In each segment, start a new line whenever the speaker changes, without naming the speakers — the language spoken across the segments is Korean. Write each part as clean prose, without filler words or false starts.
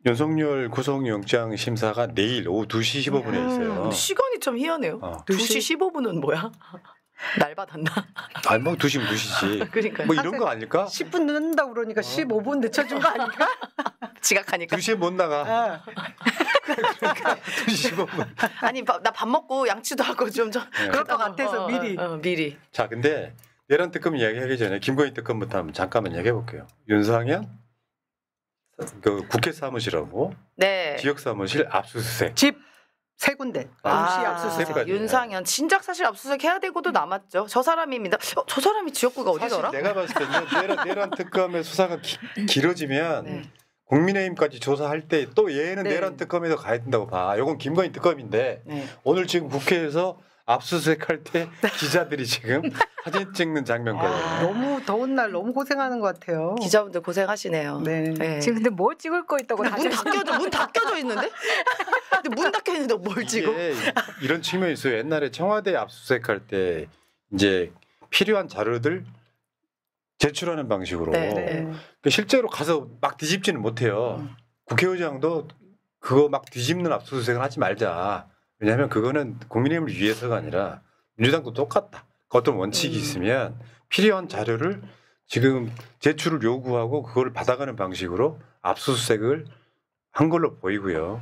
윤석열 구속영장 심사가 내일 오후 2시 15분에 있어요.
시간이 좀 희한해요. 2시 15분은 뭐야? 날 받았나?
아니 뭐 2시면 2시지.
그러니까요.
뭐 이런 거 아닐까?
10분 늦는다고 그러니까 15분 늦춰준 거 아닐까?
지각하니까.
2시에 못 나가. 그러니까 2시 15분.
아니 나 밥 먹고 양치도 하고 좀
그럴 것 같아서 미리.
미리.
자, 근데 내란 특검 이야기하기 전에 김건희 특검부터 한번 잠깐만 이야기해 볼게요. 윤상현 그 국회 사무실하고
네.
지역 사무실 압수수색.
집 세 군데. 동시 압수수색.
압수수색까지.
윤상현 진작 사실 압수수색 해야 되고도 남았죠. 저 사람입니다. 저 사람이 지역구가 어디더라?
사실 내가 봤을 때는 내란 특검의 수사가 길어지면
네.
국민의힘까지 조사할 때 또 얘는
네.
내란 특검에도 가야 된다고 봐. 이건 김건희 특검인데
네.
오늘 지금 국회에서 압수수색할 때 기자들이 지금 사진 찍는 장면까지.
너무 더운 날 너무 고생하는 것 같아요.
기자분들 고생하시네요.
네.
네.
지금 근데 뭐 찍을 거 있다고
문 닫혀져 있는데? 근데 문 닫혀 있는데 뭘 찍어?
이게 이런 측면이 있어요. 옛날에 청와대 압수수색할 때 이제 필요한 자료들 제출하는 방식으로
네.
그러니까 실제로 가서 막 뒤집지는 못해요. 국회의장도 그거 막 뒤집는 압수수색을 하지 말자. 왜냐하면 그거는 국민의힘을 위해서가 아니라 민주당도 똑같다. 어떤 원칙이 있으면 필요한 자료를 지금 제출을 요구하고 그걸 받아가는 방식으로 압수수색을 한 걸로 보이고요.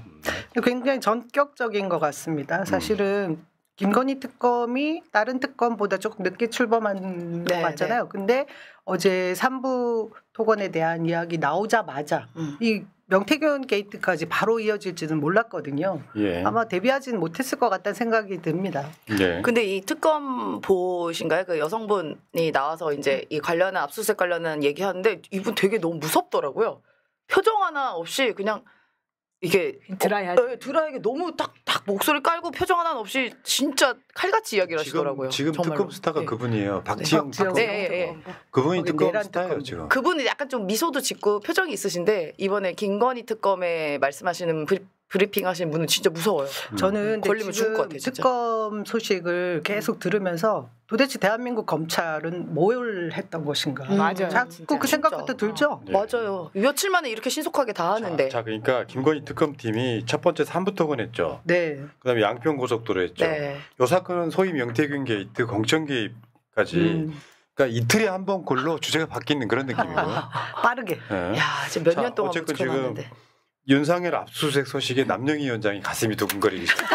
굉장히 전격적인 것 같습니다. 사실은 김건희 특검이 다른 특검보다 조금 늦게 출범한 것 같잖아요. 근데 어제 3부 토건에 대한 이야기 나오자마자 이 명태균 게이트까지 바로 이어질지는 몰랐거든요.
예.
아마 대비하지는 못했을 것 같다는 생각이 듭니다.
예.
근데 이 특검 보신가요? 그 여성분이 나와서 이제 이 관련한 압수수색 관련한 얘기하는데 이분 되게 너무 무섭더라고요. 표정 하나 없이 그냥 이게 드라이하게 너무 딱 목소리 깔고 표정 하나 없이 진짜 칼같이 이야기를 하시더라고요.
지금
정말로.
특검 스타가
네.
그분이에요. 박지영 특검.
네.
그분이 특검
내란
스타예요
특검.
지금.
그분은 약간 좀 미소도 짓고 표정이 있으신데 이번에 김건희 특검에 말씀하시는 브리핑 하시는 분은 진짜 무서워요.
저는
걸리면 죽을 것 같아요, 진짜.
특검 소식을 계속 들으면서 도대체 대한민국 검찰은 뭘 했던 것인가.
맞아요.
자꾸
진짜.
그 생각부터 들죠.
네.
맞아요. 며칠 만에 이렇게 신속하게 다 하는데.
자, 그러니까 김건희 특검팀이 첫 번째 3부 토건 했죠.
네.
그다음에 양평 고속도로 했죠.
네.
이 사건은 소위 명태균 게이트, 공천 개입까지. 그러니까 이틀에 한 번 꼴로 주제가 바뀌는 그런 느낌이고요.
빠르게.
네.
야, 지금 몇 년 동안
어쨌든
묵혀놨는데.
윤상열 압수수색 소식에 남영희 위원장이 가슴이 두근거리기 시작.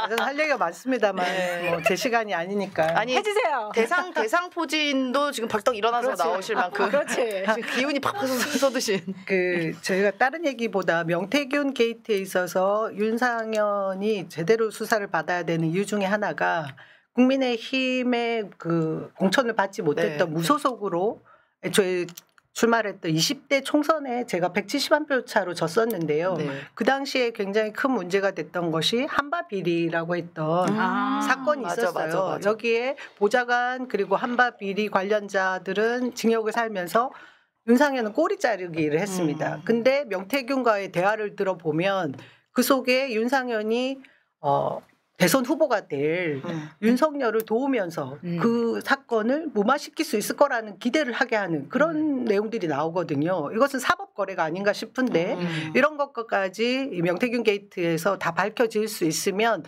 저는 할 얘기가 많습니다만 뭐제 시간이 아니니까.
아니
해주세요.
대상 포진도 지금 벌떡 일어나서
그렇지.
나오실 만큼
그렇지.
지금 기운이 팍팍 쏟으신.
저희가 다른 얘기보다 명태균 게이트에 있어서 윤상현이 제대로 수사를 받아야 되는 이유 중에 하나가 국민의힘의 그 공천을 받지 못했던
네.
무소속으로 애초에 출마했던 20대 총선에 제가 170만 표 차로 졌었는데요.
네.
그 당시에 굉장히 큰 문제가 됐던 것이 한바 비리라고 했던 사건이
맞아,
있었어요.
맞아.
여기에 보좌관 그리고 한바 비리 관련자들은 징역을 살면서 윤상현은 꼬리 자르기를 했습니다. 근데 명태균과의 대화를 들어보면 그 속에 윤상현이 대선 후보가 될 윤석열을 도우면서 그 사건을 무마시킬 수 있을 거라는 기대를 하게 하는 그런 내용들이 나오거든요. 이것은 사법 거래가 아닌가 싶은데 이런 것까지 이 명태균 게이트에서 다 밝혀질 수 있으면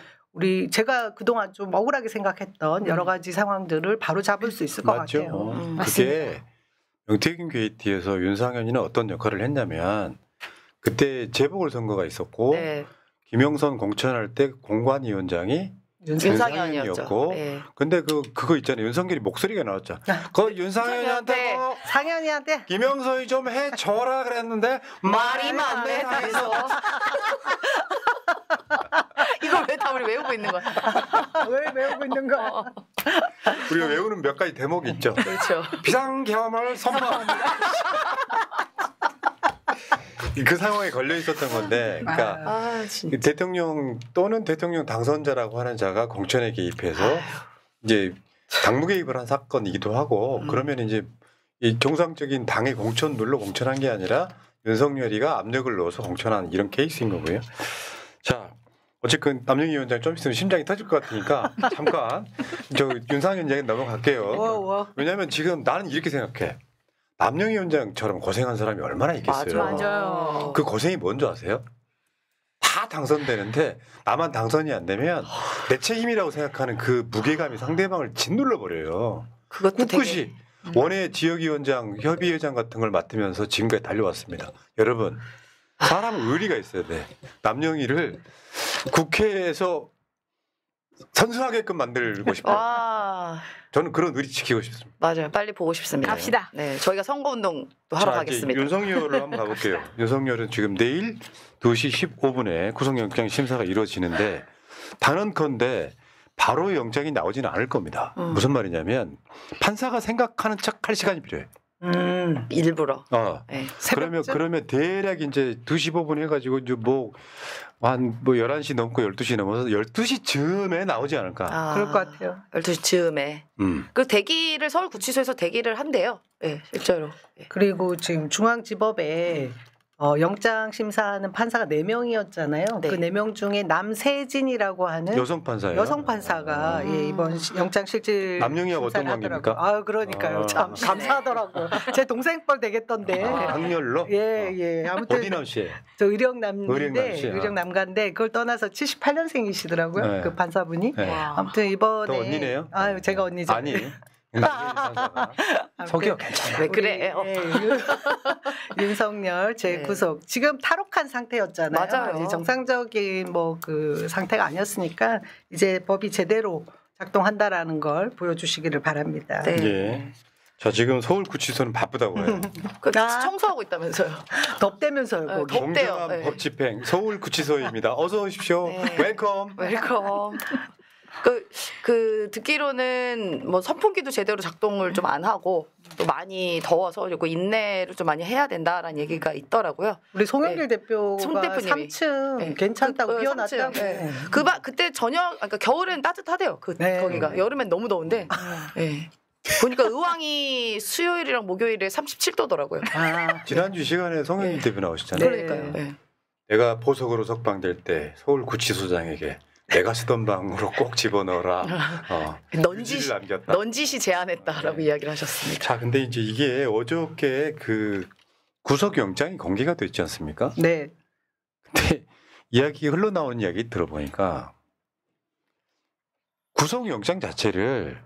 제가 그동안 좀 억울하게 생각했던 여러 가지 상황들을 바로 잡을 수 있을 것
맞죠.
같아요.
그게 명태균 게이트에서 윤상현이는 어떤 역할을 했냐면 그때 재보궐선거가 있었고
네.
김영선 공천할 때 공관위원장이 윤상현이었고
네.
근데 그거 있잖아요. 윤석열이 목소리가 나왔죠. 그 윤상현이한테
상현이한테
김영선이 좀 해줘라 그랬는데
말이 많네 해서 이걸 왜 다 우리 외우고 있는 거야?
왜 외우고 있는 거야?
우리가 외우는 몇 가지 대목이 있죠.
그렇죠.
비상겸을 선포합니다. 그 상황에 걸려 있었던 건데, 그러니까
진짜.
대통령 또는 대통령 당선자라고 하는 자가 공천에 개입해서 이제 당무 개입을 한 사건이기도 하고, 그러면 이제 이 정상적인 당의 공천룰로 공천한 게 아니라 윤석열이가 압력을 넣어서 공천한 이런 케이스인 거고요. 자, 어쨌든 남영희 위원장 좀 있으면 심장이 터질 것 같으니까 잠깐 저 윤상현 얘기 넘어갈게요. 왜냐하면 지금 나는 이렇게 생각해. 남영위원장처럼 고생한 사람이 얼마나 있겠어요.
맞아요.
그 고생이 뭔지 아세요? 다 당선되는데 나만 당선이 안 되면 내 책임이라고 생각하는 그 무게감이 상대방을 짓눌러 버려요.
그것도
꿋꿋이 원외 지역위원장, 협의회장 같은 걸 맡으면서 지금까지 달려왔습니다. 여러분, 사람은 의리가 있어야 돼. 남영희를 국회에서 선수하게끔 만들고 싶어요.
와,
저는 그런 의리 지키고 싶습니다.
맞아요. 빨리 보고 싶습니다.
갑시다.
네, 저희가 선거운동도 하러
자,
가겠습니다.
윤석열을 한번 가볼게요. 윤석열은 지금 내일 2시 15분에 구속영장 심사가 이루어지는데 단언컨대 바로 영장이 나오지는 않을 겁니다. 무슨 말이냐면 판사가 생각하는 척 할 시간이 필요해.
일부러. 네.
그러면 대략 이제 2시 15분 해가지고 이제 한 11시 넘고 12시 넘어서 12시 즈음에 나오지 않을까.
그럴 것 같아요.
12시 즈음에. 그 대기를 서울구치소에서 대기를 한대요. 네, 실제로. 네.
그리고 지금 중앙지법에 영장 심사하는 판사가 4명이었잖아요.
네.
그 4명 중에 남세진이라고 하는
여성 판사예요.
여성 판사가 예, 이번 영장 실질
남영희하고 어떤
심사를 하더라고요.
관계입니까?
아, 그러니까요. 참 감사하더라고요. 제 동생 뻘 되겠던데.
학렬로?
예. 아무튼
어디 남씨?
저 의령남인데
의령남씨.
의령남가인데 그걸 떠나서 78년생이시더라고요.
네.
그 판사분이.
네.
아무튼 이번에
또 언니네요?
아유, 제가 언니죠.
아니. 성격 괜찮아.
왜 그래?
윤석열 재구속 지금 탈옥한 상태였잖아요.
맞아요.
이제 정상적인 그 상태가 아니었으니까 이제 법이 제대로 작동한다라는 걸 보여주시기를 바랍니다.
네.
예. 자, 지금 서울구치소는 바쁘다고 해요.
청소하고 있다면서요.
덥대면서요. 거기.
덥- 덥대요.
공정한
네.
법집행 서울구치소입니다. 어서 오십시오.
네.
웰컴.
웰컴. 듣기로는 선풍기도 제대로 작동을 좀 안 하고 또 많이 더워서 그리고 인내를 좀 많이 해야 된다라는 얘기가 있더라고요.
우리 송영길 대표가
송 대표님이.
3층
네.
괜찮다고 뛰어났다고.
3층. 네. 그때 그러니까 겨울에는 따뜻하대요.
네.
거기가 여름엔 너무 더운데. 네. 보니까 의왕이 수요일이랑 목요일에 37도더라고요.
지난주 시간에 송영길 대표 나오셨잖아요.
그러니까요. 네.
내가 보석으로 석방될 때 서울구치소장에게 내가 쓰던 방으로 꼭 집어넣어라. 유지를 남겼다.
넌지시 제안했다라고 이야기를 하셨습니다.
자, 근데 이제 이게 어저께 그 구속영장이 공개가 됐지 않습니까?
네.
근데 이야기 흘러나오는 이야기 들어보니까 구속영장 자체를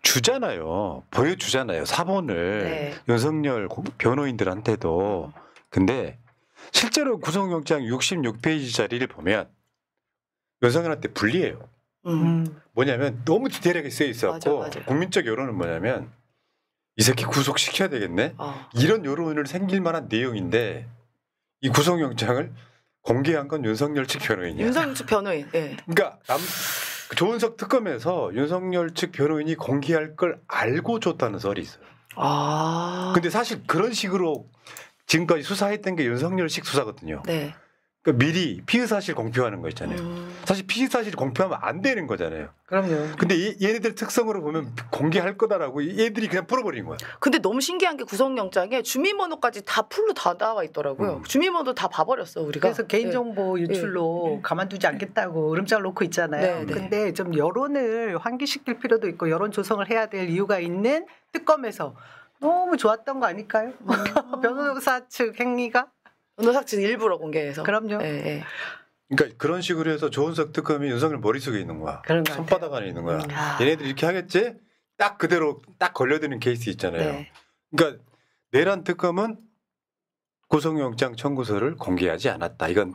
주잖아요. 보여주잖아요. 사본을
네.
윤석열 변호인들한테도. 근데 실제로 구속영장 66페이지짜리를 보면 윤석열한테 불리해요. 뭐냐면 너무 디테일하게 쓰여 있었고
맞아.
국민적 여론은 뭐냐면 이 새끼 구속시켜야 되겠네. 이런 여론을 생길 만한 내용인데 이 구속영장을 공개한 건 윤석열 측 변호인이야.
윤석열 측 변호인. 네.
그러니까 조은석 특검에서 윤석열 측 변호인이 공개할 걸 알고 줬다는 설이 있어요. 근데 사실 그런 식으로 지금까지 수사했던 게 윤석열식 수사거든요.
네.
그러니까 미리 피의 사실 공표하는 거 있잖아요. 사실 피의 사실 공표하면 안 되는 거잖아요.
그럼요.
근데 얘네들 특성으로 보면 공개할 거다라고 얘들이 그냥 풀어버린 거야.
근데 너무 신기한 게 구속영장에 주민번호까지 다 풀로 다 나와 있더라고요. 주민번호 다 봐버렸어 우리가.
그래서 개인정보 유출로 가만두지 않겠다고 으름장을 놓고 있잖아요.
네.
근데 좀 여론을 환기시킬 필요도 있고 여론 조성을 해야 될 이유가 있는 특검에서 너무 좋았던 거 아닐까요? 변호사 측 행위가?
변호사 측 일부러 공개해서.
그럼요.
네.
그러니까 그런 식으로 해서 조은석 특검이 윤석열 머릿속에 있는 거야.
그런 것
손바닥 안에 있는 거야.
아.
얘네들이 이렇게 하겠지? 딱 그대로 딱 걸려드는 케이스 있잖아요.
네.
그러니까 내란 특검은 구속영장 청구서를 공개하지 않았다. 이건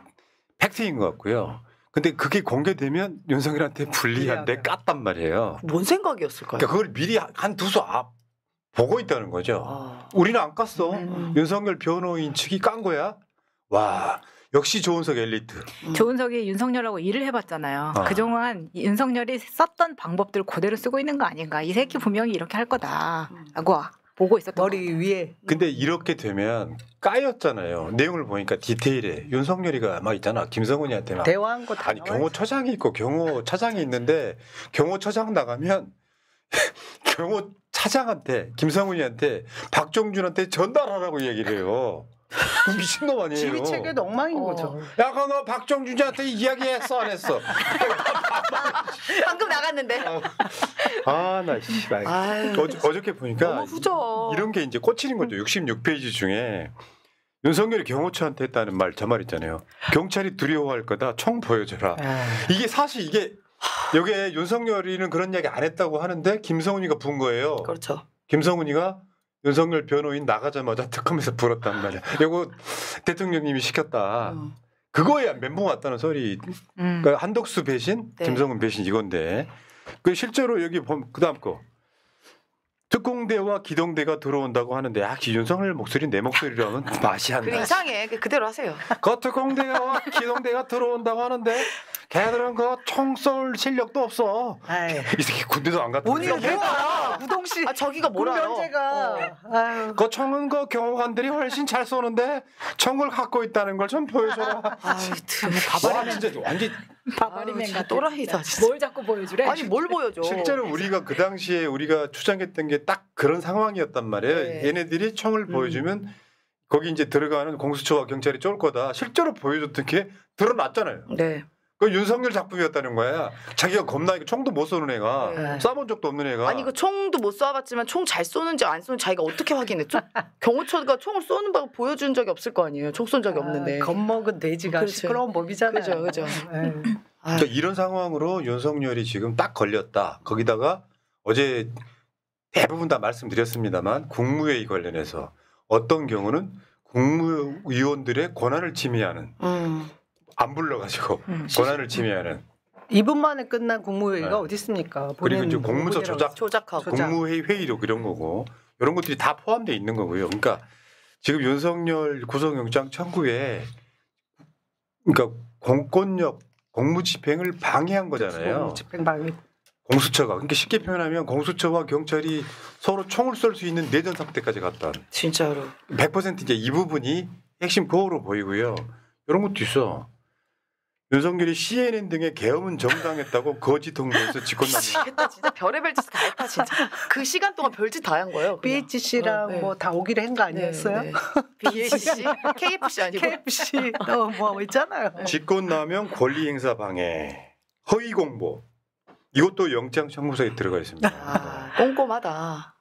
팩트인 것 같고요. 근데 그게 공개되면 윤석열한테 불리한데 깠단 말이에요.
뭔 생각이었을까요?
그러니까 그걸 미리 한 두 수 앞 보고 있다는 거죠. 우리는 안 깠어. 윤석열 변호인 측이 깐 거야. 와, 역시 조은석 엘리트.
조은석이 윤석열하고 일을 해봤잖아요. 그동안 윤석열이 썼던 방법들을 그대로 쓰고 있는 거 아닌가. 이 새끼 분명히 이렇게 할 거다라고 보고 있었던
머리 위에.
근데 이렇게 되면 까였잖아요. 내용을 보니까 디테일해. 윤석열이가 막 있잖아. 김성훈이한테 막
대화한 거 다
아니 경호처장이 있고 경호차장이 있는데 경호처장 나가면 경호차장한테 김성훈이한테 박종준한테 전달하라고 얘기를 해요. 미친놈 아니에요.
지휘체계도 엉망인 거죠.
야, 그거 너 박종준한테 이야기했어 안 했어?
방금 나갔는데.
아나 어저께 보니까
너무 후져.
이런 게 이제 꽂히는 거죠. 66페이지 중에 윤석열이 경호처한테 했다는 저 말 있잖아요. 경찰이 두려워할 거다. 총 보여줘라. 이게 사실 이게 여기에 윤석열이는 그런 이야기 안 했다고 하는데 김성훈이가 부은 거예요.
그렇죠.
김성훈이가 윤석열 변호인 나가자마자 특검에서 불었단 말이야. 이거 대통령님이 시켰다. 그거에 멘붕 왔다는 소리. 그러니까 한덕수 배신,
네.
김성훈 배신 이건데. 그 실제로 여기 보면 그다음 거. 특공대와 기동대가 들어온다고 하는데 역시 윤석열 목소리 내 목소리라면 맛이 안
그래
나.
이상해. 그대로 하세요.
그 특공대와 기동대가 들어온다고 하는데 걔들은 그 총 쏠 실력도 없어. 이 새끼 군대도 안 갔다.
오늘 뭐야? 우동씨.
저기가 뭐라요?
군면제가.
그 총은 그 경호관들이 훨씬 잘 쏘는데 총을 갖고 있다는 걸 좀 보여줘라. 와, 진짜 완전
바바리맨
진짜
같아.
또라이다, 진짜.
뭘 자꾸 보여주래?
아니 뭘 보여줘?
실제로 우리가 그 당시에 우리가 추정했던 게 딱 그런 상황이었단 말이에요.
네.
얘네들이 총을 보여주면 거기 이제 들어가는 공수처와 경찰이 쫄 거다. 실제로 보여줬던 게 드러났잖아요.
네.
그 윤석열 작품이었다는 거야. 자기가 겁나니까 총도 못 쏘는 애가
네.
쏴본 적도 없는 애가.
아니 그 총도 못 쏴봤지만 총 잘 쏘는지 안 쏘는지 자기가 어떻게 확인했죠? 경호처가 총을 쏘는 방 보여준 적이 없을 거 아니에요. 총 쏜 적이 없는데.
겁먹은 돼지가
그렇지.
시끄러운 법이잖아요.
그죠.
그러니까 이런 상황으로 윤석열이 지금 딱 걸렸다. 거기다가 어제 대부분 다 말씀드렸습니다만 국무회의 관련해서 어떤 경우는 국무위원들의 권한을 침해하는 안 불러가지고 권한을 침해하는
2분 만에 끝난 국무회의가
네.
어디 있습니까?
그리고 이제 공문서
본인이라고
조작하고.
국무회의 회의록 이런 거고 이런 것들이 다 포함되어 있는 거고요. 그러니까 지금 윤석열 구속영장 청구에 그러니까 공권력 공무집행을 방해한 거잖아요.
집행 방해.
공수처가 그러니까 쉽게 표현하면 공수처와 경찰이 서로 총을 쏠 수 있는 내전 상태까지 갔다.
진짜로.
100% 이제 이 부분이 핵심 코어로 보이고요. 이런 것도 있어. 윤석열이 CNN 등의 계엄은 정당했다고 거짓 홍보해서 직권남용.
미치겠다 진짜 별의별 짓 다 했다 진짜. 그 시간 동안 별짓 다 한 거예요. 그냥.
BHC랑
네.
뭐 다 오기로 한 거 아니었어요?
네. BHC, KFC 아니고.
KFC 뭐 있잖아요.
직권남용 권리행사 방해, 허위 공보 이것도 영장 청구서에 들어가 있습니다.
꼼꼼하다.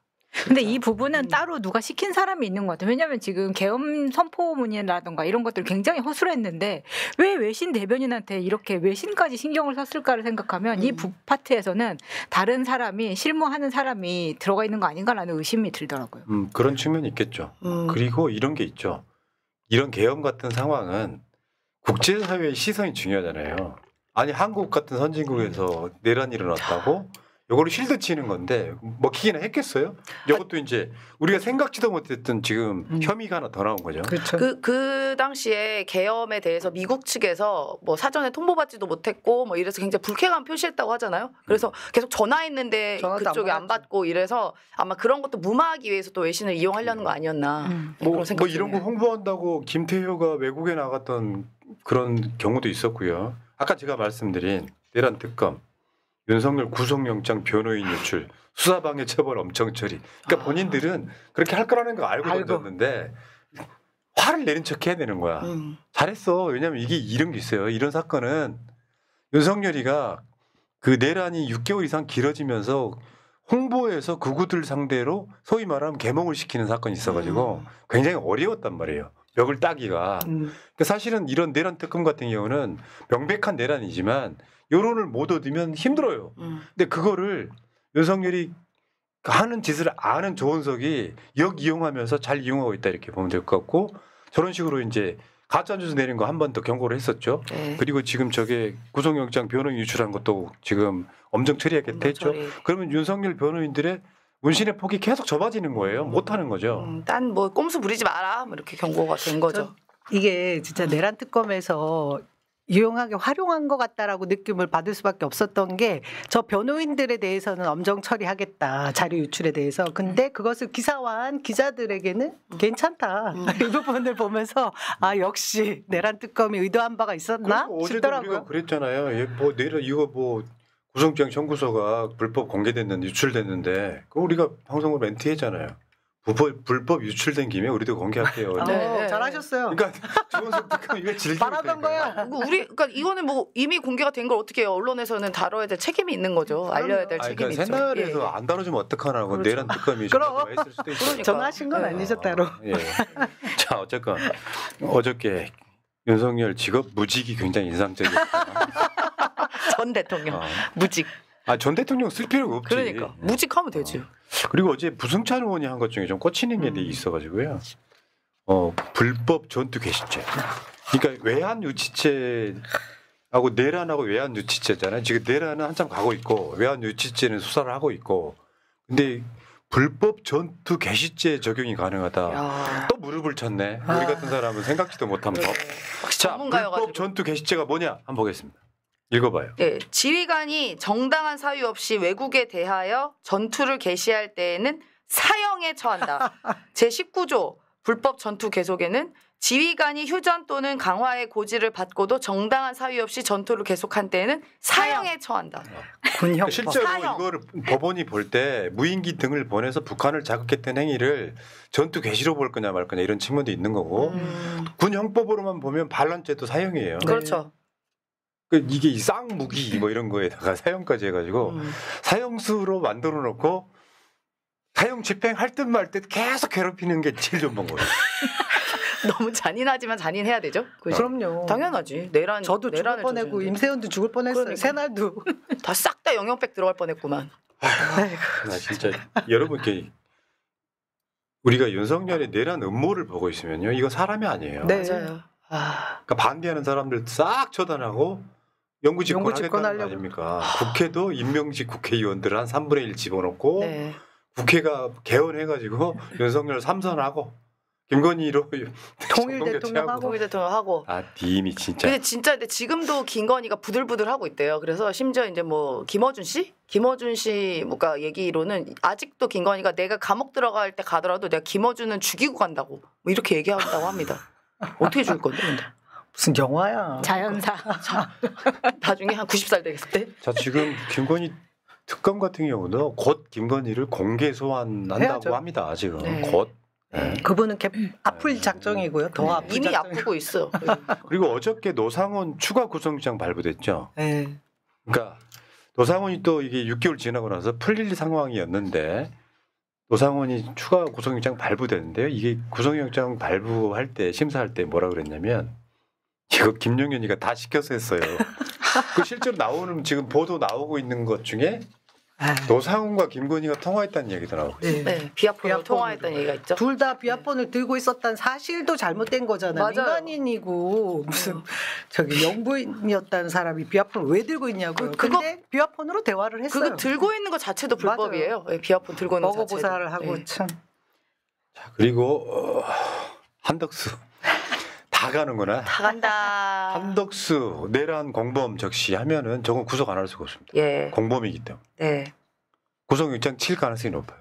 근데 이 부분은 따로 누가 시킨 사람이 있는 것 같아요. 왜냐하면 지금 계엄 선포문이라든가 이런 것들 굉장히 허술했는데 왜 외신 대변인한테 이렇게 외신까지 신경을 썼을까를 생각하면 이 북파트에서는 다른 사람이 실무하는 사람이 들어가 있는 거 아닌가라는 의심이 들더라고요.
그런 측면이 있겠죠. 그리고 이런 게 있죠. 이런 계엄 같은 상황은 국제사회의 시선이 중요하잖아요. 아니 한국 같은 선진국에서 내란이 일어났다고 이거를 실드 치는 건데 먹히기나 했겠어요? 이것도 이제 우리가 생각지도 못했던 지금 혐의가 하나 더 나온 거죠.
그렇죠.
그 당시에 계엄에 대해서 미국 측에서 뭐 사전에 통보받지도 못했고 뭐 이래서 굉장히 불쾌감 표시했다고 하잖아요. 그래서 계속 전화했는데
전화도
그쪽이
안
안 받고 이래서 아마 그런 것도 무마하기 위해서 또 외신을 이용하려는 거 아니었나.
뭐
그런 생각이
이런 거
드네요.
홍보한다고 김태효가 외국에 나갔던 그런 경우도 있었고요. 아까 제가 말씀드린 내란 특검, 윤석열 구속영장 변호인 유출, 수사방해 처벌 엄청 처리. 그러니까 본인들은 그렇게 할 거라는 거 알고 던졌는데 화를 내는 척 해야 되는 거야. 잘했어. 왜냐하면 이게 이런 게 있어요. 이런 사건은 윤석열이가 그 내란이 6개월 이상 길어지면서 홍보에서 극우들 상대로 소위 말하면 계몽을 시키는 사건이 있어가지고 굉장히 어려웠단 말이에요. 벽을 따기가. 그러니까 사실은 이런 내란 특검 같은 경우는 명백한 내란이지만 여론을 못 얻으면 힘들어요. 근데 그거를 윤석열이 하는 짓을 아는 조원석이 역이용하면서 잘 이용하고 있다 이렇게 보면 될 것 같고 저런 식으로 이제 가짜뉴스 내린 거 한 번 더 경고를 했었죠.
네.
그리고 지금 저게 구속영장 변호인 유출한 것도 지금 엄정 처리하겠다 했죠. 그러면 윤석열 변호인들의 문신의 폭이 계속 좁아지는 거예요. 못하는 거죠.
딴 뭐 꼼수 부리지 마라 뭐 이렇게 경고가 된 거죠.
이게 진짜 내란 특검에서 유용하게 활용한 것 같다라고 느낌을 받을 수밖에 없었던 게 저 변호인들에 대해서는 엄정 처리하겠다 자료 유출에 대해서 근데 그것을 기사화한 기자들에게는 괜찮다 이 부분을 보면서 아 역시 내란 특검이 의도한 바가 있었나
어제도 우리가
싶더라고요.
그랬잖아요. 뭐 내일 이거 뭐 구속영장 청구서가 불법 공개됐는데 유출됐는데 그 우리가 방송으로 멘트했잖아요. 불법 유출된 김에 우리도 공개할게요.
네.
잘하셨어요.
그러니까 조원석 특검 이거 즐기고
바라던 거야.
그러니까 이거는 뭐 이미 공개가 된 걸 어떻게 해요? 언론에서는 다뤄야 될 책임이 있는 거죠. 알려야 될 책임이
그러니까
있죠.
새날에서
예.
안 다뤄주면 어떡하나고
그렇죠.
내란 특검이
그럼.
했을 수도 있어요.
그러니까.
전화하신 건 아니죠 따로.
예. 자 어쨌건 어저께 윤석열 직업 무직이 굉장히 인상적이었어요.
전 대통령
어.
무직.
전 대통령 쓸 필요가 없지.
그러니까 무직하면 되지.
그리고 어제 부승찬 의원이 한 것 중에 좀 꽂히는 게 있어가지고요. 불법 전투 개시죄. 그러니까 외환 유치죄하고 내란하고 외환 유치죄잖아요. 지금 내란은 한참 가고 있고 외환 유치죄는 수사를 하고 있고. 근데 불법 전투 개시죄 적용이 가능하다.
야.
또 무릎을 쳤네. 우리 같은 사람은 생각지도 못한 법. 자,
전문가여가지고.
불법 전투 개시죄가 뭐냐? 한번 보겠습니다. 읽어봐요.
네, 지휘관이 정당한 사유 없이 외국에 대하여 전투를 개시할 때에는 사형에 처한다. 제19조 불법 전투 계속에는 지휘관이 휴전 또는 강화의 고지를 받고도 정당한 사유 없이 전투를 계속한 때에는 사형에 처한다.
군형.
실제로
사형.
이거를 법원이 볼 때 무인기 등을 보내서 북한을 자극했던 행위를 전투 개시로 볼 거냐 말 거냐 이런 측면도 있는 거고 군 형법으로만 보면 반란죄도 사형이에요.
그렇죠.
이게 이 쌍무기 뭐 이런 거에다가 사형까지 해가지고 사형수로 만들어 놓고 사형 집행할 듯 말 듯 계속 괴롭히는 게 제일 좋은 거예요.
너무 잔인하지만 잔인해야 되죠. 그죠?
그럼요.
당연하지. 내란
저도 죽을
내란을
뻔했고
저지르는데.
임세훈도 죽을 뻔했어요.
그러니까.
새날도.
다 싹 다 영영백 들어갈 뻔했구만.
나 진짜 여러분께 우리가 윤석열의 내란 음모를 보고 있으면요, 이거 사람이 아니에요.
네.
맞아요. 아,
그러니까 반대하는 사람들 싹 처단하고 영구 집권하겠다는 거
집권하려고.
아닙니까? 국회도 임명직 국회의원들 한 3분의 1 집어넣고
네.
국회가 개헌해가지고 윤석열 3선하고 김건희로
통일
정권
대통령하고.
통일 대통령하고.
아, 님이 진짜.
근데 진짜 근데 지금도 김건희가 부들부들 하고 있대요. 그래서 심지어 이제 뭐 김어준 씨 뭐가 얘기로는 아직도 김건희가 내가 감옥 들어갈 때 가더라도 내가 김어준은 죽이고 간다고 뭐 이렇게 얘기한다고 합니다. 어떻게 죽일 건데 근데?
무슨 영화야.
자연사.
나중에 한 90살 되겠을 때?
자, 지금 김건희 특검 같은 경우도 곧 김건희를 공개 소환한다고
해야죠.
합니다. 지금
네.
곧. 네.
그분은 아플 작정이고요. 더 아플
이미
작정이.
아프고 있어.
그리고 어저께 노상원 추가 구속영장 발부됐죠.
네.
그러니까 노상원이 또 이게 6개월 지나고 나서 풀릴 상황이었는데 노상원이 추가 구속영장 발부됐는데요. 이게 구속영장 발부할 때 심사할 때 뭐라 그랬냐면 이거 김용현이가 다 시켜서 했어요. 그 실제로 나오는 지금 보도 나오고 있는 것 중에 노상원과 김건희가 통화했다는 얘기더라고요.
네.
네, 비아폰으로
비아폰으로.
통화했다는 얘기가 있죠.
둘 다 비아폰을 들고 있었다는 사실도 잘못된 거잖아요.
맞아요.
민간인이고 무슨 저기 영부인이었다는 사람이 비아폰을 왜 들고 있냐고요.
그거-
근데 비아폰으로 대화를 했어요.
그거 들고 있는 것 자체도 불법이에요. 네, 비아폰 들고 있는 것
먹어
자체도.
보사를 하고
네.
참.
자, 그리고 한덕수 다 가는구나.
다 간다.
한덕수 내란 공범 적시하면은 저건 구속 안 할 수가 없습니다.
예.
공범이기 때문에
네.
구속영장 칠 가능성이 높아요.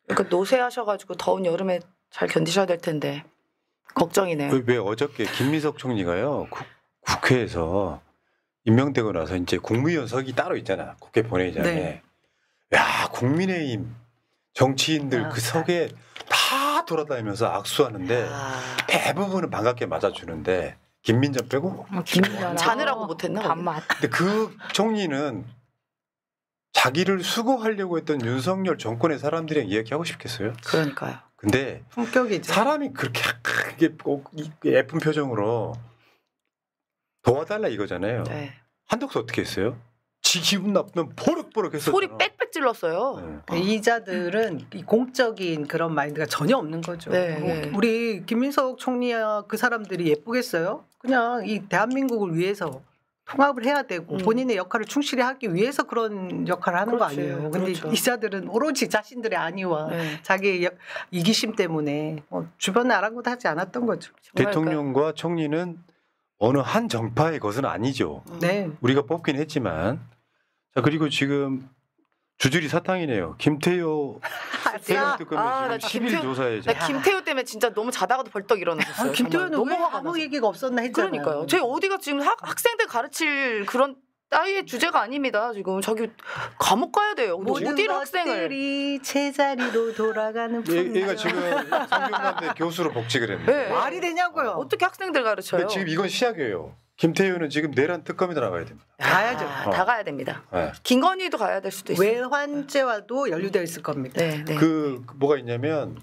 그러니까 노쇠하셔가지고 더운 여름에 잘 견디셔야 될 텐데 걱정이네요.
왜 어저께 김민석 총리가요 국회에서 임명되고 나서 이제 국무위원석이 따로 있잖아. 국회 본회의장에.
네.
야, 국민의힘 정치인들
아,
그 석에 다 돌아다니면서 악수하는데
아,
대부분은 반갑게 맞아주는데 김민정 빼고.
김연아.
자느라고 못했나?
밥맛.
근데 그 총리는 자기를 수고하려고 했던 윤석열 정권의 사람들이랑 이야기하고 싶겠어요.
그러니까요.
근데
품격이죠.
사람이 그렇게 크게 꼭 예쁜 표정으로 도와달라 이거잖아요.
네.
한덕수 어떻게 했어요? 지 기분 나쁘면 보륵보륵 했어요.
소리 빽빽 질렀어요.
네.
이자들은 이 공적인 그런 마인드가 전혀 없는 거죠.
네,
뭐
네.
우리 김민석 총리야 그 사람들이 예쁘겠어요? 그냥 이 대한민국을 위해서 통합을 해야 되고 본인의 역할을 충실히 하기 위해서 그런 역할을 하는 거
그렇지,
아니에요. 근데
그렇죠.
이자들은 오로지 자신들의 안위와
네.
자기의 이기심 때문에 주변에 아랑곳하지 않았던 거죠.
정말
대통령과 총리는 어느 한 정파의 것은 아니죠.
네.
우리가 뽑긴 했지만. 자, 그리고 지금 주줄이 사탕이네요. 김태효 세금 특검에
나
지금 10일
김태효-
조사해죠.
나 김태효 때문에 진짜 너무 자다가도 벌떡 일어났었어요.
김태효는
정말
왜
너무 화가
아무
나서.
얘기가 없었나 했잖아요.
그러니까요. 저희 어디가 지금 학생들 가르칠 그런 따위의 주제가 아닙니다. 지금 자기 감옥 가야 돼요.
모든
어딜 학생을
것들이 제자리로 돌아가는
얘가 지금 성균관대 교수로 복직을 했는데
네.
말이 되냐고요.
어떻게 학생들 가르쳐요?
근데 지금 이건 시작이에요. 김태효는 지금 내란 특검에 들어가야 됩니다.
가야죠.
다 가야 됩니다.
네.
김건희도 가야 될 수도 있어요.
외환죄와도 연루되어 있을 겁니다.
네, 네.
그 뭐가 있냐면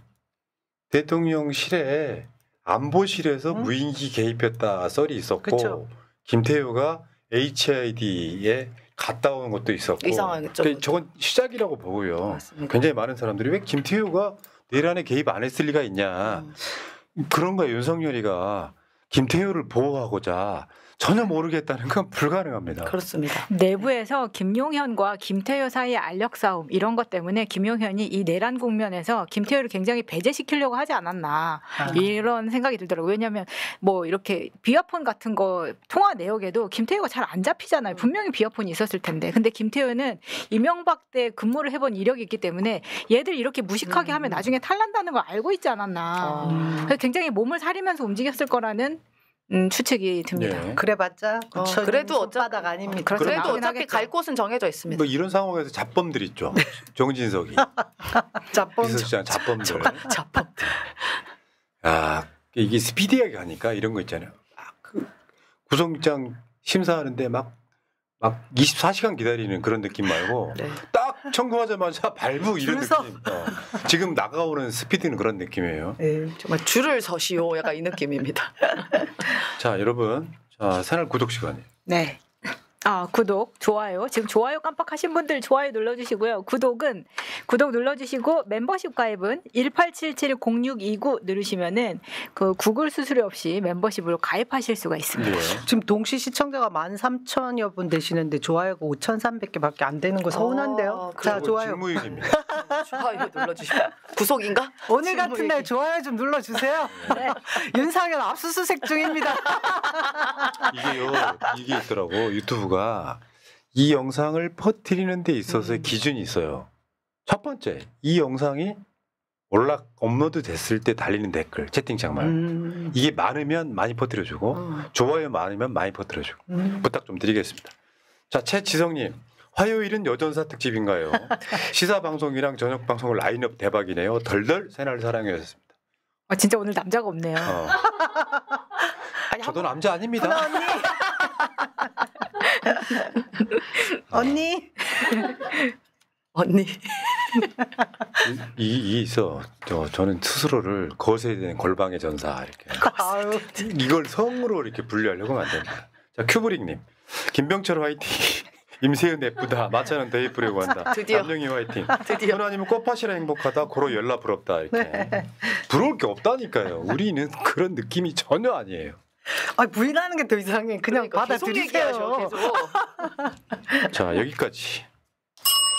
대통령실에 안보실에서 무인기 개입했다 썰이 있었고
그쵸.
김태효가 HID에 갔다 온 것도 있었고
이상하겠죠.
그러니까 저건 시작이라고 보고요.
맞습니다.
굉장히 많은 사람들이 왜 김태효가 내란에 개입 안 했을 리가 있냐 그런 거야. 윤석열이가 김태효를 보호하고자 전혀 모르겠다는 건 불가능합니다.
그렇습니다.
내부에서 김용현과 김태효 사이의 알력 싸움 이런 것 때문에 김용현이 이 내란 국면에서 김태효를 굉장히 배제시키려고 하지 않았나 이런 생각이 들더라고요. 왜냐하면 뭐 이렇게 비화폰 같은 거 통화 내역에도 김태효가 잘 안 잡히잖아요. 분명히 비화폰이 있었을 텐데. 근데 김태효는 이명박 때 근무를 해본 이력이 있기 때문에 얘들 이렇게 무식하게 하면 나중에 탈난다는 걸 알고 있지 않았나. 그래서 굉장히 몸을 사리면서 움직였을 거라는 추측이 듭니다.
네.
그래봤자
그래도
손바닥 아닙니다.
그렇죠.
그래도
나오긴
어차피
하겠죠.
갈 곳은 정해져 있습니다.
뭐 이런 상황에서 잡범들 있죠. 정진석이
자범
비서실장 잡범들.
자법.
아 이게 스피디하게 가니까 이런 거 있잖아요. 그 구속장 심사하는데 막 24시간 기다리는 그런 느낌 말고
네.
딱 청구하자마자 발부 이런
줄 서.
느낌. 지금 나가오는 스피드는 그런 느낌이에요.
네.
정말 줄을 서시오. 약간 이 느낌입니다.
자 여러분, 자 채널 구독 시간이에요.
네. 구독, 좋아요. 지금 좋아요 깜빡하신 분들 좋아요 눌러주시고요. 구독 눌러주시고 멤버십 가입은 1877-0629 누르시면은 그 구글 수수료 없이 멤버십으로 가입하실 수가 있습니다.
네.
지금 동시 시청자가 13,000여 분 되시는데 좋아요가 5,300개밖에 안 되는 거 서운한데요.
아,
자,
그리고
좋아요.
직무유기입니다.
좋아요 눌러주시고 구속인가?
오늘 같은 날 좋아요 좀 눌러주세요. 네. 윤상현 압수수색 중입니다.
이게 있더라고. 유튜브가 이 영상을 퍼뜨리는 데 있어서의 기준이 있어요. 첫 번째, 이 영상이 업로드 됐을 때 달리는 댓글, 채팅창만 이게 많으면 많이 퍼뜨려주고 좋아요 많으면 많이 퍼뜨려주고 부탁 좀 드리겠습니다. 자, 최지성님, 화요일은 여전사 특집인가요? 시사 방송이랑 저녁 방송을 라인업 대박이네요. 덜덜 새날 사랑해였습니다.
진짜 오늘 남자가 없네요.
아니,
저도 남자 아닙니다.
언니.
언니.
이 있어. 저는 스스로를 거세에 대한 골방의 전사 이렇게.
아유.
이걸 성으로 이렇게 분류하려고 하면 안 됩니다. 자, 큐브릭님, 김병철 화이팅. 임세은 예쁘다. 마차는 더 예쁘려고 한다.
드디어.
남영희 화이팅.
드디어.
누나님은 꽃밭이라 행복하다. 고로 열라 부럽다. 이렇게. 부러울 게 없다니까요. 우리는 그런 느낌이 전혀 아니에요.
부인하는 게 더 이상해. 그냥
그러니까 계속
받아들이세요.
얘기하셔, 계속.
자, 여기까지.